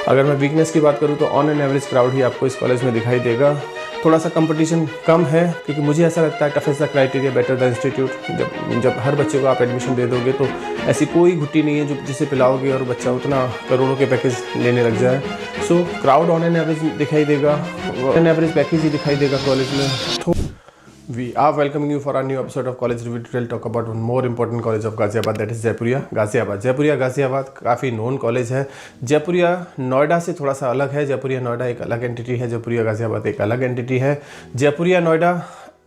अगर मैं वीकनेस की बात करूँ तो ऑन एन एवरेज क्राउड ही आपको इस कॉलेज में दिखाई देगा। थोड़ा सा कंपटीशन कम है क्योंकि मुझे ऐसा लगता है tough is the criteria better the institute. जब हर बच्चे को आप एडमिशन दे दोगे तो ऐसी कोई घुट्टी नहीं है जो जिसे पिलाओगे और बच्चा उतना करोड़ों के पैकेज लेने लग जाए। सो क्राउड ऑन एन एवरेज दिखाई देगा, ऑन एन एवरेज पैकेज ही दिखाई देगा कॉलेज में। We are welcoming you for our new episode of College Review. Today we'll talk about one more important college of Ghaziabad, that is Jaipuria Ghaziabad. Jaipuria Ghaziabad काफ़ी known college है। जयपुरिया नोएडा से थोड़ा सा अलग है। जयपुरिया नोएडा एक अलग एंटिटी है, जयपुरिया गाज़ियाबाद एक अलग एंटिटी है। जयपुरिया नोएडा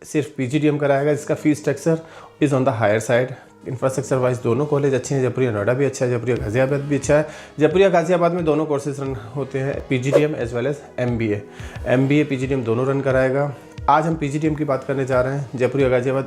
सिर्फ PGDM कराएगा, जिसका fees structure is on the higher side. Infrastructure wise दोनों कॉलेज अच्छे हैं। जयपुरिया नोएडा भी अच्छा है, जयपुरिया गाज़ियाबाद भी अच्छा है। जयपुरिया गाज़ियाबाद में दोनों कोर्सेज रन होते हैं, PGDM as well as MBA PGDM दोनों रन कराएगा। आज हम PGDM की बात करने जा रहे हैं। जयपुरिया गाज़ियाबाद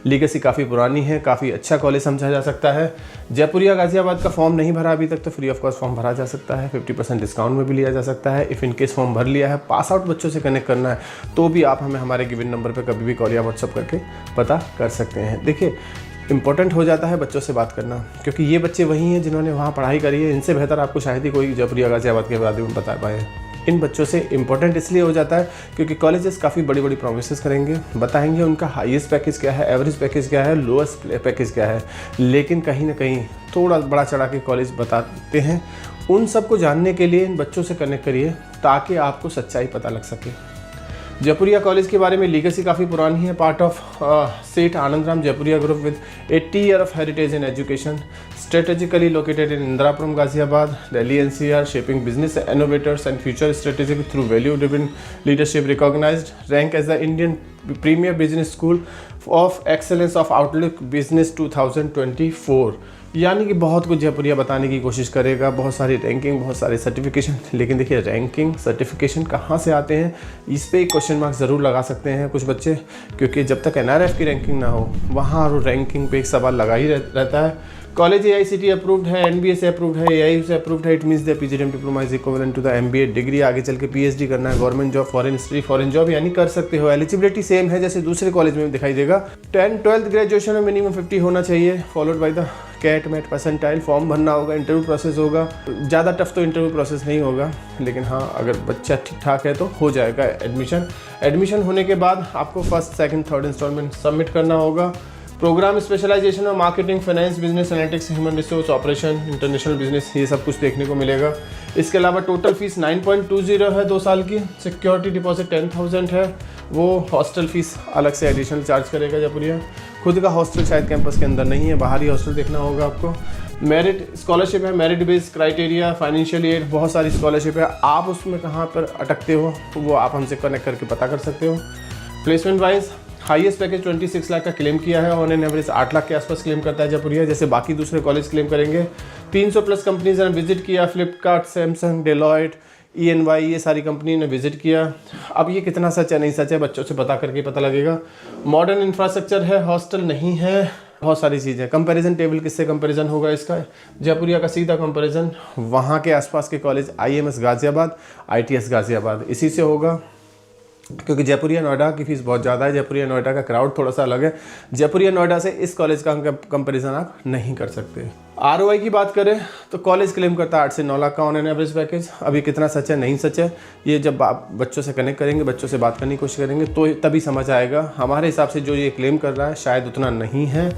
लीगेसी काफ़ी पुरानी है, काफ़ी अच्छा कॉलेज समझा जा सकता है। जयपुरिया गाज़ियाबाद का फॉर्म नहीं भरा अभी तक तो फ्री ऑफ कॉस्ट फॉर्म भरा जा सकता है, 50% डिस्काउंट में भी लिया जा सकता है। इफ़ इनकेस फॉर्म भर लिया है, पास आउट बच्चों से कनेक्ट करना है तो भी आप हमें हमारे गिवन नंबर पर कभी भी कॉल या व्हाट्सअप करके पता कर सकते हैं। देखिए, इंपॉर्टेंट हो जाता है बच्चों से बात करना, क्योंकि ये बच्चे वही हैं जिन्होंने वहाँ पढ़ाई करी है। इनसे बेहतर आपको शायद ही कोई जयपुरिया गाज़ियाबाद के बारे में बता पाए। इन बच्चों से इम्पोर्टेंट इसलिए हो जाता है क्योंकि कॉलेजेस काफ़ी बड़ी बड़ी प्रोमिसेस करेंगे, बताएंगे उनका हाईएस्ट पैकेज क्या है, एवरेज पैकेज क्या है, लोएस्ट पैकेज क्या है, लेकिन कहीं ना कहीं थोड़ा बड़ा चढ़ा के कॉलेज बताते हैं। उन सबको जानने के लिए इन बच्चों से कनेक्ट करिए ताकि आपको सच्चाई पता लग सके। जयपुरिया कॉलेज के बारे में लीगेसी काफ़ी पुरानी है, पार्ट ऑफ सेठ Anandram Jaipuria group with 80 year of heritage in education, strategically located in Indirapuram, Ghaziabad, Delhi NCR, shaping business innovators and future strategic through value-driven leadership, recognized, ranked as the Indian premier business school of excellence of Outlook Business 2024। यानी कि बहुत कुछ जयपुरिया बताने की कोशिश करेगा, बहुत सारी रैंकिंग, बहुत सारे सर्टिफिकेशन। लेकिन देखिए, रैंकिंग सर्टिफिकेशन कहाँ से आते हैं, इस पर एक क्वेश्चन मार्क ज़रूर लगा सकते हैं कुछ बच्चे, क्योंकि जब तक NRF की रैंकिंग ना हो वहाँ रैंकिंग पे एक सवाल लगा ही रहता है। कॉलेज AICTE अप्रूव्ड है, NBA से अप्रूव्ड है, AIU से अप्रूव्ड है। It means the PGDM diploma is equivalent to the MBA degree. आगे चल के PhD करना है, government job, foreign history, foreign job यानी कर सकते हो। एलिजिबिलिटी सेम है जैसे दूसरे कॉलेज में दिखाई देगा। 10th-12th ग्रेजुएशन में मिनिमम 50 होना चाहिए, followed by the CAT MAT percentile. Form भरना होगा, इंटरव्यू प्रोसेस होगा। ज़्यादा टफ तो इंटरव्यू प्रोसेस नहीं होगा, लेकिन हाँ, अगर बच्चा ठीक ठाक है तो हो जाएगा एडमिशन होने के बाद आपको first, second, third instalment submit करना होगा। प्रोग्राम स्पेशलाइजेशन और marketing, finance, business analytics, human resource, operation, international business, ये सब कुछ देखने को मिलेगा। इसके अलावा टोटल फीस 9.20 है 2 साल की। सिक्योरिटी डिपॉजिट 10,000 है। वो हॉस्टल फीस अलग से एडिशनल चार्ज करेगा जयपुरिया। खुद का हॉस्टल शायद कैंपस के अंदर नहीं है, बाहर ही हॉस्टल देखना होगा आपको। मेरिट स्कॉलरशिप है, merit based criteria, financial aid, बहुत सारी स्कॉलरशिप है। आप उसमें कहाँ पर अटकते हो वो आप हमसे कनेक्ट करके पता कर सकते हो। Placement wise highest package 26 lakh का क्लेम किया है, ऑन एन एवरेज 8 लाख के आसपास क्लेम करता है जयपुरिया, जैसे बाकी दूसरे कॉलेज क्लेम करेंगे। 300 प्लस कंपनीज ने विजिट किया, फ्लिपकार्ट, सैमसंग, डेलॉयट, ENY, ये सारी कंपनी ने विजिट किया। अब ये कितना सच है नहीं सच है बच्चों से पता करके पता लगेगा। मॉडर्न इंफ्रास्ट्रक्चर है, हॉस्टल नहीं है, बहुत सारी चीज़ें। कंपैरिजन टेबल किससे कंपैरिजन होगा इसका, जयपुरिया का सीधा कंपैरिजन वहाँ के आसपास के college IMS Ghaziabad, ITS Ghaziabad, इसी से होगा। क्योंकि जयपुरिया नोएडा की फीस बहुत ज़्यादा है, जयपुरिया नोएडा का क्राउड थोड़ा सा अलग है। जयपुरिया नोएडा से इस कॉलेज का कंपैरिजन आप नहीं कर सकते। ROI की बात करें तो कॉलेज क्लेम करता है 8 से 9 लाख का ऑन एन एवरेज पैकेज। अभी कितना सच है नहीं सच है ये जब आप बच्चों से कनेक्ट करेंगे, बच्चों से बात करने की कोशिश करेंगे तो तभी समझ आएगा। हमारे हिसाब से जो ये क्लेम कर रहा है शायद उतना नहीं है।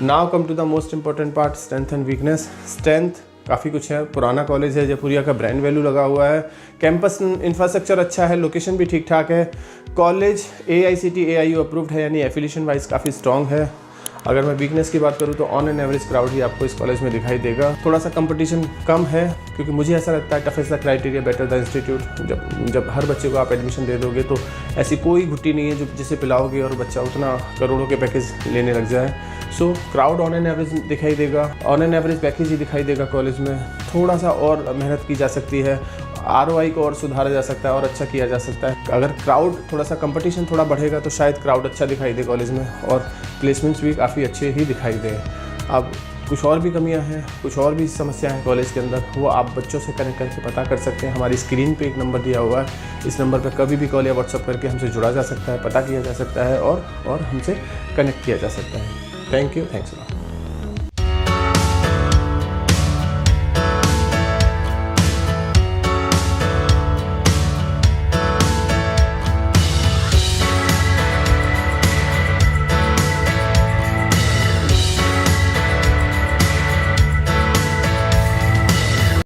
Now come to the most important part, strength and weakness. Strength काफ़ी कुछ है, पुराना कॉलेज है, जयपुरिया का ब्रांड वैल्यू लगा हुआ है, कैंपस इंफ्रास्ट्रक्चर अच्छा है, लोकेशन भी ठीक ठाक है। कॉलेज AICTE AIU अप्रूव्ड है यानी एफिलिएशन वाइज काफ़ी स्ट्रॉन्ग है। अगर मैं वीकनेस की बात करूँ तो ऑन एन एवरेज क्राउड ही आपको इस कॉलेज में दिखाई देगा। थोड़ा सा कंपटीशन कम है क्योंकि मुझे ऐसा लगता है tough is the criteria better the institute. जब हर बच्चे को आप एडमिशन दे दोगे तो ऐसी कोई घुट्टी नहीं है जो जिसे पिलाओगे और बच्चा उतना करोड़ों के पैकेज लेने लग जाए। सो क्राउड ऑन एन एवरेज दिखाई देगा, ऑन एन एवरेज पैकेज ही दिखाई देगा कॉलेज में। थोड़ा सा और मेहनत की जा सकती है, ROI को और सुधारा जा सकता है और अच्छा किया जा सकता है। अगर क्राउड थोड़ा सा कंपटीशन थोड़ा बढ़ेगा तो शायद क्राउड अच्छा दिखाई दे कॉलेज में और प्लेसमेंट्स भी काफ़ी अच्छे ही दिखाई दे। अब कुछ और भी कमियां हैं, कुछ और भी समस्याएं हैं कॉलेज के अंदर, वो आप बच्चों से कनेक्ट करके पता कर सकते हैं। हमारी स्क्रीन पे एक नंबर दिया हुआ है, इस नंबर पे कभी भी कॉल या व्हाट्सअप करके हमसे जुड़ा जा सकता है, पता किया जा सकता है और हमसे कनेक्ट किया जा सकता है। Thank you, thanks a lot.